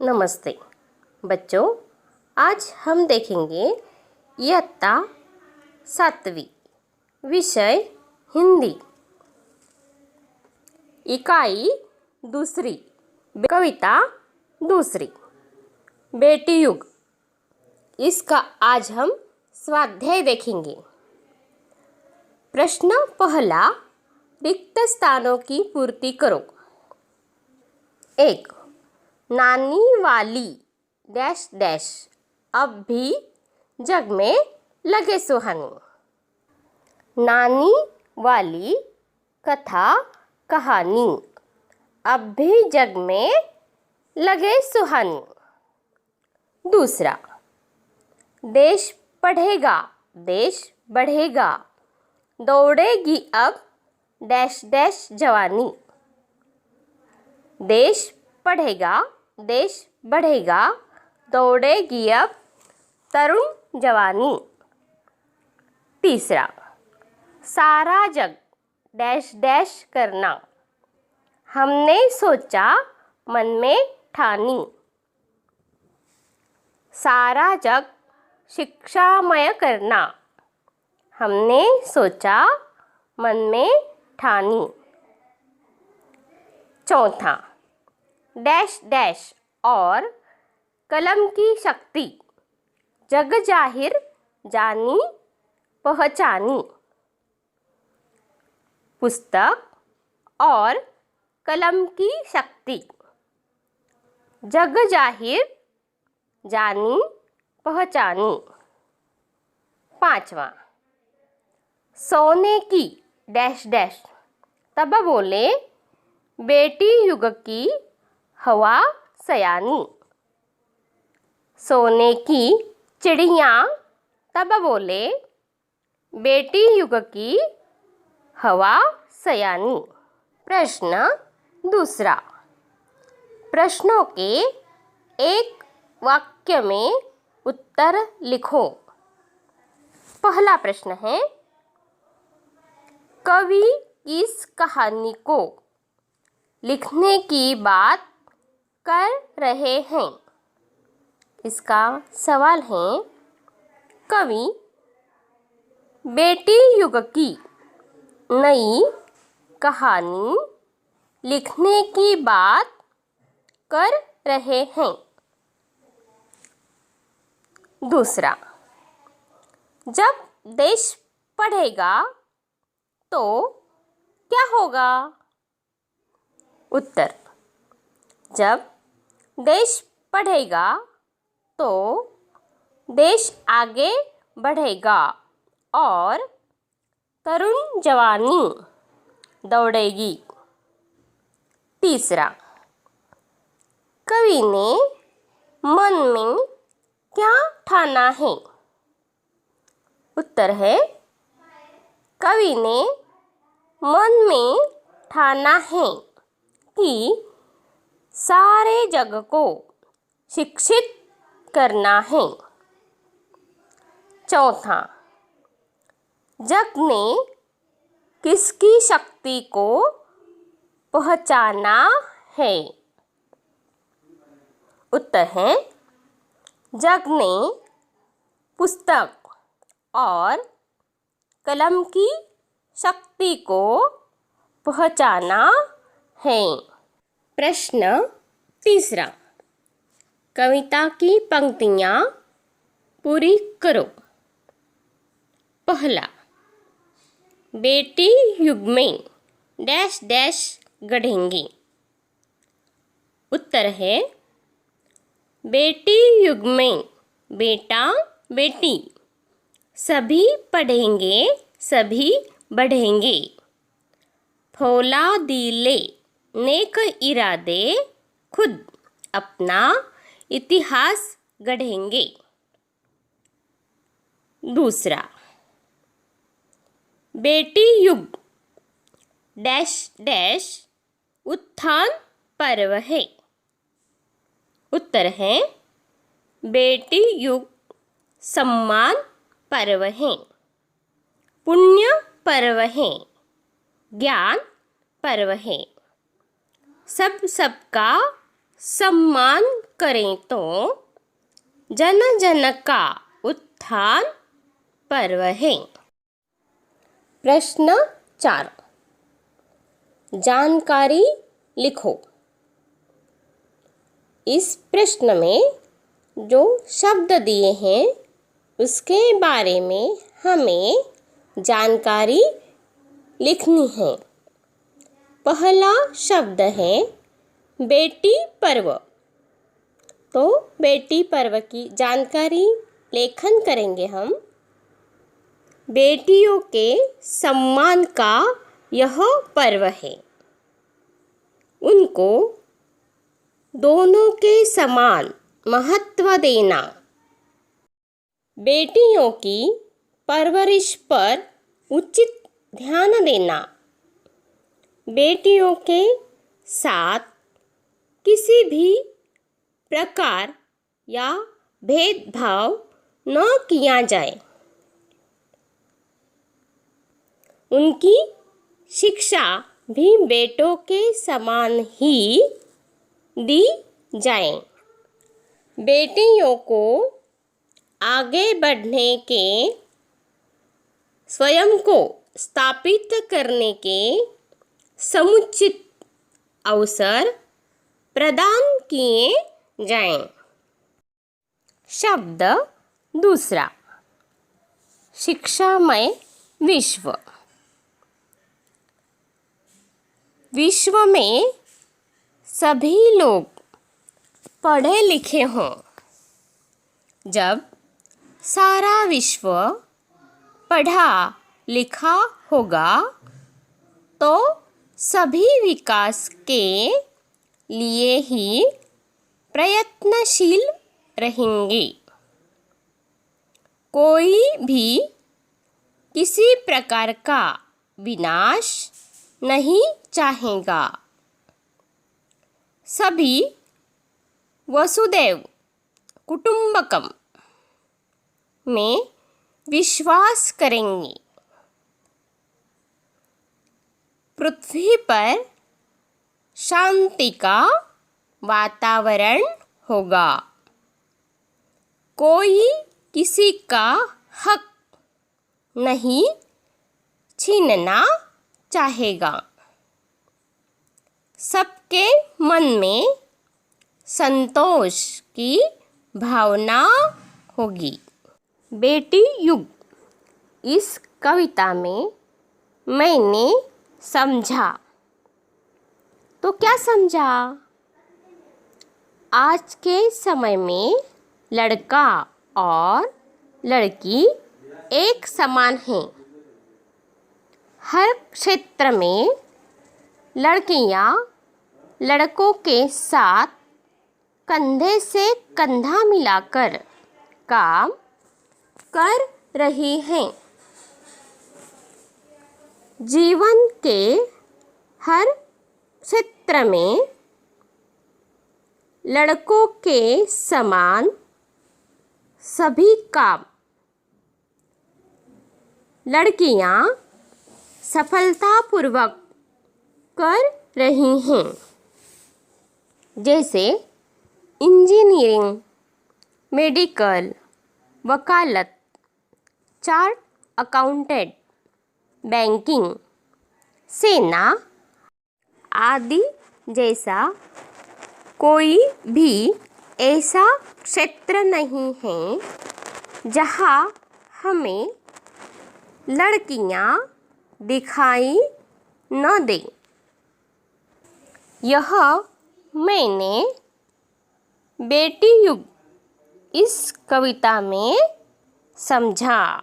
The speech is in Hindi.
नमस्ते बच्चों, आज हम देखेंगे इयत्ता 7वीं विषय हिंदी इकाई दूसरी कविता दूसरी बेटी युग। इसका आज हम स्वाध्याय देखेंगे। प्रश्न पहला, रिक्त स्थानों की पूर्ति करो। 1. नानी वाली डैश डैश अब भी जग में लगे सुहानी। नानी वाली कथा कहानी अब भी जग में लगे सुहानी। दूसरा, देश बढ़ेगा दौड़ेगी अब डैश डैश जवानी। देश बढ़ेगा दौड़ेगी अब तरुण जवानी। तीसरा, सारा जग डैश डैश करना हमने सोचा मन में ठानी। सारा जग शिक्षामय करना हमने सोचा मन में ठानी। चौथा, डैश डैश और कलम की शक्ति जग जाहिर जानी पहचानी। पुस्तक और कलम की शक्ति जग जाहिर जानी पहचानी। पांचवा, सोने की डैश डैश तब बोले बेटी युग की हवा सयानी। सोने की चिड़िया तब बोले बेटी युग की हवा सयानी। प्रश्न दूसरा, प्रश्नों के एक वाक्य में उत्तर लिखो। पहला प्रश्न है, कवि इस कहानी को लिखने की बात कर रहे हैं। इसका सवाल है, कवि बेटी युग की नई कहानी लिखने की बात कर रहे हैं। दूसरा, जब देश पढ़ेगा तो क्या होगा? उत्तर, जब देश पढ़ेगा तो देश आगे बढ़ेगा और तरुण जवानी दौड़ेगी। तीसरा, कवि ने मन में क्या ठाना है? उत्तर है, कवि ने मन में ठाना है कि सारे जग को शिक्षित करना है। चौथा, जग ने किसकी शक्ति को पहचाना है? उत्तर है, जग ने पुस्तक और कलम की शक्ति को पहचाना है। प्रश्न तीसरा, कविता की पंक्तियाँ पूरी करो। पहला, बेटी युग में डैश डैश गढ़ेंगी। उत्तर है, बेटी युग में बेटा बेटी सभी पढ़ेंगे सभी बढ़ेंगे। फौलादीले नेक इरादे खुद अपना इतिहास गढ़ेंगे। दूसरा, बेटी युग डैश डैश उत्थान पर्व है। उत्तर है, बेटी युग सम्मान पर्व है, पुण्य पर्व है, ज्ञान पर्व है। सबका सम्मान करें तो जन जन का उत्थान पर्व है। प्रश्न 4, जानकारी लिखो। इस प्रश्न में जो शब्द दिए हैं उसके बारे में हमें जानकारी लिखनी है। पहला शब्द है बेटी पर्व। तो बेटी पर्व की जानकारी लेखन करेंगे हम। बेटियों के सम्मान का यह पर्व है। उनको दोनों के समान महत्व देना। बेटियों की परवरिश पर उचित ध्यान देना। बेटियों के साथ किसी भी प्रकार या भेदभाव न किया जाए। उनकी शिक्षा भी बेटों के समान ही दी जाए। बेटियों को आगे बढ़ने के, स्वयं को स्थापित करने के समुचित अवसर प्रदान किए जाएं। शब्द दूसरा, शिक्षामय विश्व। विश्व में सभी लोग पढ़े लिखे हों। जब सारा विश्व पढ़ा लिखा होगा तो सभी विकास के लिए ही प्रयत्नशील रहेंगे। कोई भी किसी प्रकार का विनाश नहीं चाहेगा। सभी वसुदैव कुटुंबकम में विश्वास करेंगे। पृथ्वी पर शांति का वातावरण होगा। कोई किसी का हक नहीं छीनना चाहेगा। सबके मन में संतोष की भावना होगी। बेटी युग। इस कविता में मैंने समझा। तो क्या समझा? आज के समय में लड़का और लड़की एक समान हैं। हर क्षेत्र में लड़कियां लड़कों के साथ कंधे से कंधा मिलाकर काम कर रही हैं। जीवन के हर क्षेत्र में लड़कों के समान सभी काम लड़कियां सफलतापूर्वक कर रही हैं। जैसे इंजीनियरिंग, मेडिकल, वकालत, चार्ट अकाउंटेंट, बैंकिंग, सेना आदि। जैसा कोई भी ऐसा क्षेत्र नहीं है जहाँ हमें लड़कियाँ दिखाई न दें। यह मैंने बेटी युग इस कविता में समझा।